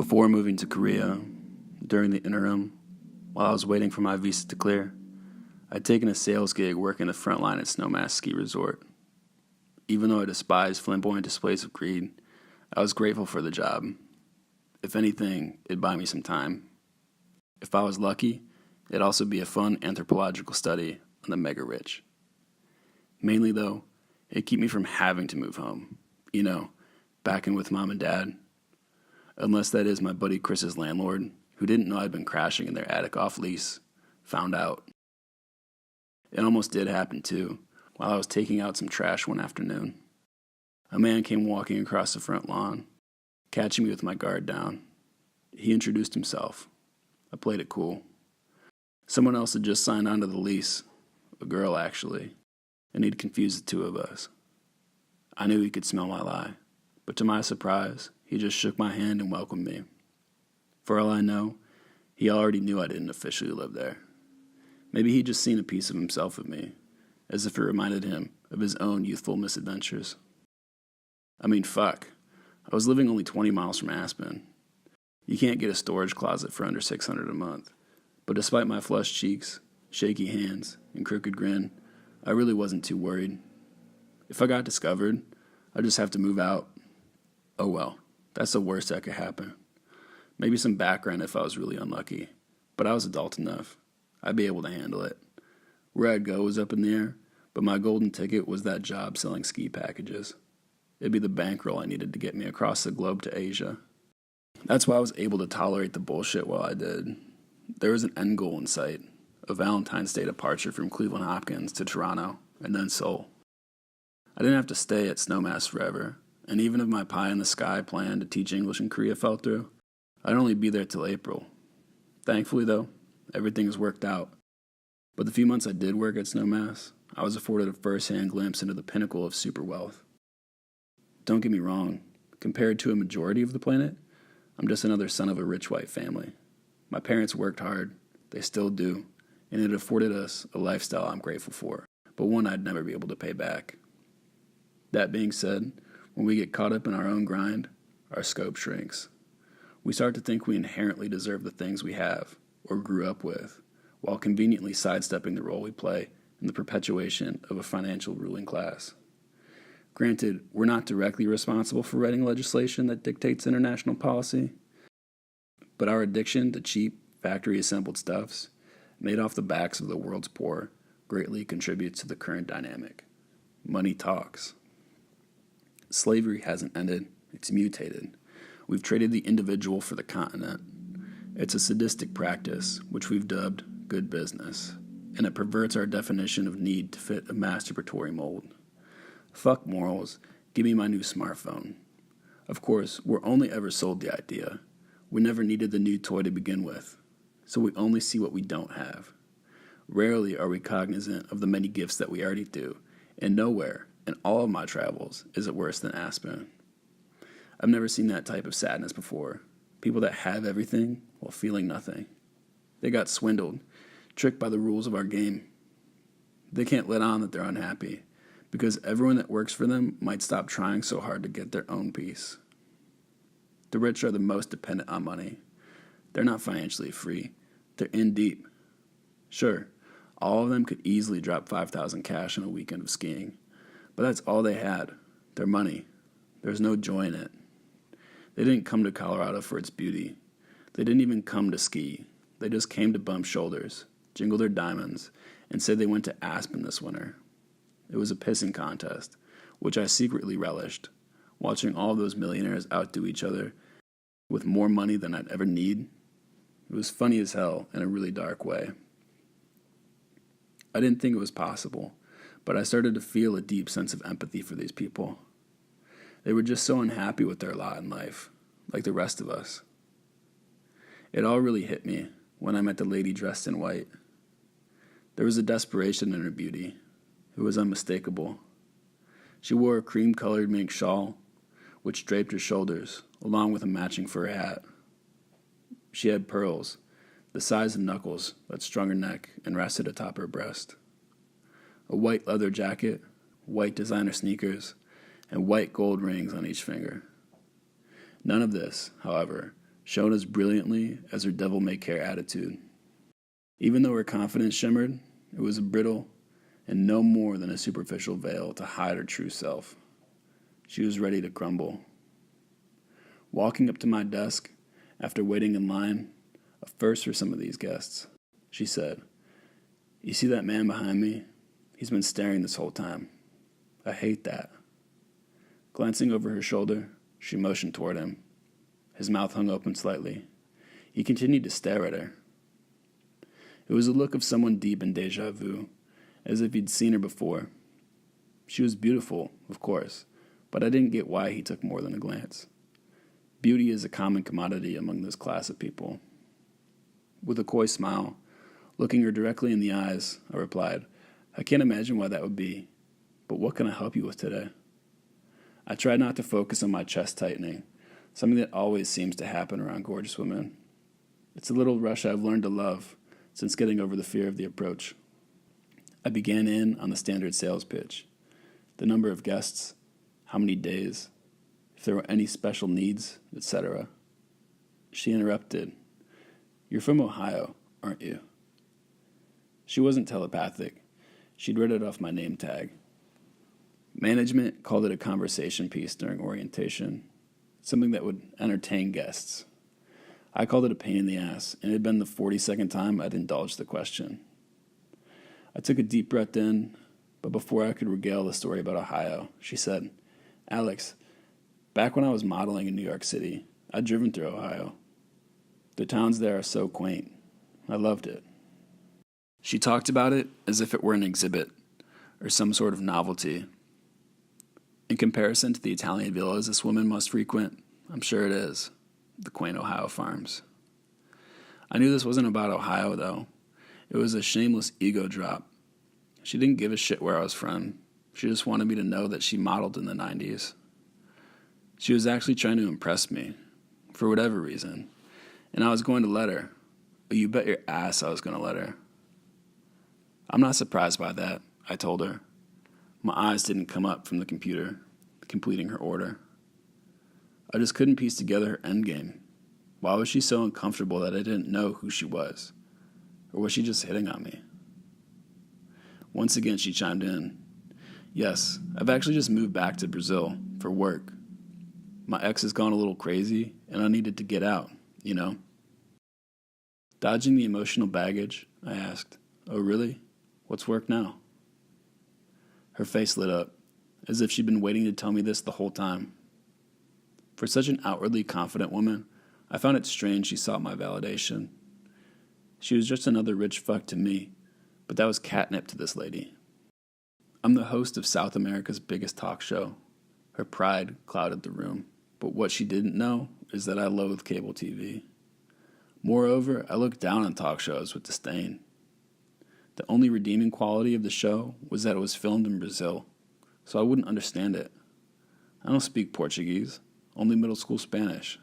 Before moving to Korea, during the interim, while I was waiting for my visa to clear, I'd taken a sales gig working the front line at Snowmass Ski Resort. Even though I despised flamboyant displays of greed, I was grateful for the job. If anything, it'd buy me some time. If I was lucky, it'd also be a fun anthropological study on the mega rich. Mainly, though, it'd keep me from having to move home. Back in with mom and dad. Unless that is my buddy Chris's landlord, who didn't know I'd been crashing in their attic off lease, found out. It almost did happen too, while I was taking out some trash one afternoon. A man came walking across the front lawn, catching me with my guard down. He introduced himself. I played it cool. Someone else had just signed onto the lease, a girl actually, and he'd confused the two of us. I knew he could smell my lie, but to my surprise, he just shook my hand and welcomed me. For all I know, he already knew I didn't officially live there. Maybe he'd just seen a piece of himself in me, as if it reminded him of his own youthful misadventures. I mean, fuck. I was living only 20 miles from Aspen. You can't get a storage closet for under $600 a month. But despite my flushed cheeks, shaky hands, and crooked grin, I really wasn't too worried. If I got discovered, I'd just have to move out. Oh well, that's the worst that could happen. Maybe some background if I was really unlucky, but I was adult enough. I'd be able to handle it. Where I'd go was up in the air, but my golden ticket was that job selling ski packages. It'd be the bankroll I needed to get me across the globe to Asia. That's why I was able to tolerate the bullshit while I did. There was an end goal in sight, a Valentine's Day departure from Cleveland Hopkins to Toronto, and then Seoul. I didn't have to stay at Snowmass forever, and even if my pie-in-the-sky plan to teach English in Korea fell through, I'd only be there till April. Thankfully, though, everything has worked out. But the few months I did work at Snowmass, I was afforded a first-hand glimpse into the pinnacle of super wealth. Don't get me wrong, compared to a majority of the planet, I'm just another son of a rich white family. My parents worked hard, they still do, and it afforded us a lifestyle I'm grateful for, but one I'd never be able to pay back. That being said, when we get caught up in our own grind, our scope shrinks. We start to think we inherently deserve the things we have, or grew up with, while conveniently sidestepping the role we play in the perpetuation of a financial ruling class. Granted, we're not directly responsible for writing legislation that dictates international policy, but our addiction to cheap, factory-assembled stuffs, made off the backs of the world's poor, greatly contributes to the current dynamic. Money talks. Slavery hasn't ended, it's mutated. We've traded the individual for the continent. It's a sadistic practice, which we've dubbed good business, and it perverts our definition of need to fit a masturbatory mold. Fuck morals, give me my new smartphone. Of course, we're only ever sold the idea. We never needed the new toy to begin with, so we only see what we don't have. Rarely are we cognizant of the many gifts that we already do, and nowhere, in all of my travels, is it worse than Aspen. I've never seen that type of sadness before. People that have everything while feeling nothing. They got swindled, tricked by the rules of our game. They can't let on that they're unhappy, because everyone that works for them might stop trying so hard to get their own piece. The rich are the most dependent on money. They're not financially free. They're in deep. Sure, all of them could easily drop $5,000 cash on a weekend of skiing, but that's all they had, their money. There's no joy in it. They didn't come to Colorado for its beauty. They didn't even come to ski. They just came to bump shoulders, jingle their diamonds, and say they went to Aspen this winter. It was a pissing contest, which I secretly relished, watching all of those millionaires outdo each other with more money than I'd ever need. It was funny as hell in a really dark way. I didn't think it was possible, but I started to feel a deep sense of empathy for these people. They were just so unhappy with their lot in life, like the rest of us. It all really hit me when I met the lady dressed in white. There was a desperation in her beauty. It was unmistakable. She wore a cream-colored mink shawl, which draped her shoulders, along with a matching fur hat. She had pearls, the size of knuckles, that strung her neck and rested atop her breast. A white leather jacket, white designer sneakers, and white gold rings on each finger. None of this, however, shone as brilliantly as her devil-may-care attitude. Even though her confidence shimmered, it was brittle and no more than a superficial veil to hide her true self. She was ready to crumble. Walking up to my desk, after waiting in line, a first for some of these guests, she said, "You see that man behind me? He's been staring this whole time. I hate that." Glancing over her shoulder, she motioned toward him. His mouth hung open slightly. He continued to stare at her. It was a look of someone deep in déjà vu, as if he'd seen her before. She was beautiful, of course, but I didn't get why he took more than a glance. Beauty is a common commodity among this class of people. With a coy smile, looking her directly in the eyes, I replied, "I can't imagine why that would be, but what can I help you with today?" I tried not to focus on my chest tightening, something that always seems to happen around gorgeous women. It's a little rush I've learned to love since getting over the fear of the approach. I began in on the standard sales pitch, the number of guests, how many days, if there were any special needs, etc. She interrupted. "You're from Ohio, aren't you?" She wasn't telepathic. She'd read it off my name tag. Management called it a conversation piece during orientation, something that would entertain guests. I called it a pain in the ass, and it had been the 42nd time I'd indulged the question. I took a deep breath in, but before I could regale the story about Ohio, she said, "Alex, back when I was modeling in New York City, I'd driven through Ohio. The towns there are so quaint. I loved it." She talked about it as if it were an exhibit or some sort of novelty. In comparison to the Italian villas this woman must frequent, I'm sure it is. The quaint Ohio farms. I knew this wasn't about Ohio, though. It was a shameless ego drop. She didn't give a shit where I was from. She just wanted me to know that she modeled in the 90s. She was actually trying to impress me, for whatever reason, and I was going to let her. But you bet your ass I was going to let her. "I'm not surprised by that," I told her. My eyes didn't come up from the computer, completing her order. I just couldn't piece together her endgame. Why was she so uncomfortable that I didn't know who she was? Or was she just hitting on me? Once again, she chimed in. "Yes, I've actually just moved back to Brazil for work. My ex has gone a little crazy, and I needed to get out, you know?" Dodging the emotional baggage, I asked, "Oh, really? What's work now?" Her face lit up, as if she'd been waiting to tell me this the whole time. For such an outwardly confident woman, I found it strange she sought my validation. She was just another rich fuck to me, but that was catnip to this lady. I'm the host of South America's biggest talk show. Her pride clouded the room, but what she didn't know is that I loathe cable TV. Moreover, I looked down on talk shows with disdain. The only redeeming quality of the show was that it was filmed in Brazil, so I wouldn't understand it. I don't speak Portuguese, only middle school Spanish.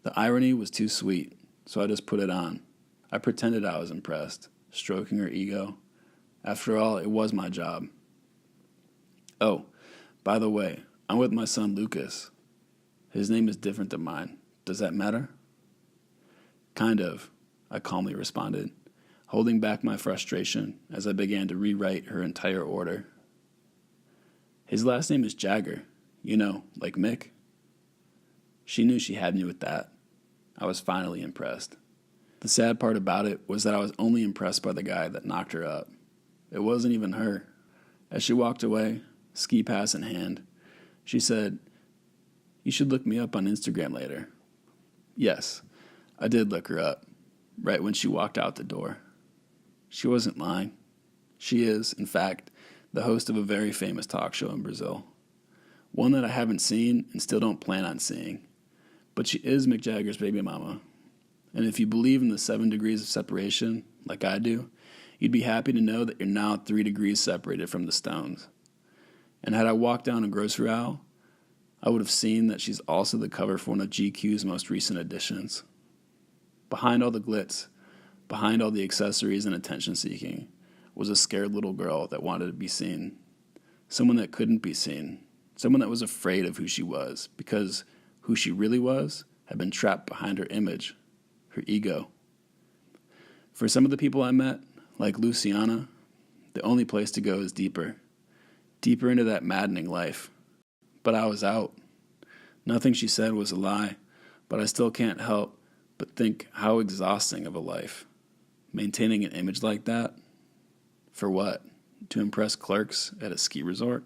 The irony was too sweet, so I just put it on. I pretended I was impressed, stroking her ego. After all, it was my job. "Oh, by the way, I'm with my son Lucas. His name is different than mine. Does that matter?" "Kind of," I calmly responded, holding back my frustration as I began to rewrite her entire order. "His last name is Jagger, you know, like Mick." She knew she had me with that. I was finally impressed. The sad part about it was that I was only impressed by the guy that knocked her up. It wasn't even her. As she walked away, ski pass in hand, she said, "You should look me up on Instagram later." Yes, I did look her up, right when she walked out the door. She wasn't lying. She is, in fact, the host of a very famous talk show in Brazil. One that I haven't seen and still don't plan on seeing. But she is Mick Jagger's baby mama. And if you believe in the 7 degrees of separation, like I do, you'd be happy to know that you're now 3 degrees separated from the Stones. And had I walked down a grocery aisle, I would have seen that she's also the cover for one of GQ's most recent editions. Behind all the glitz, behind all the accessories and attention-seeking, was a scared little girl that wanted to be seen. Someone that couldn't be seen. Someone that was afraid of who she was, because who she really was had been trapped behind her image, her ego. For some of the people I met, like Luciana, the only place to go is deeper into that maddening life. But I was out. Nothing she said was a lie, but I still can't help but think how exhausting of a life. Maintaining an image like that? For what? To impress clerks at a ski resort?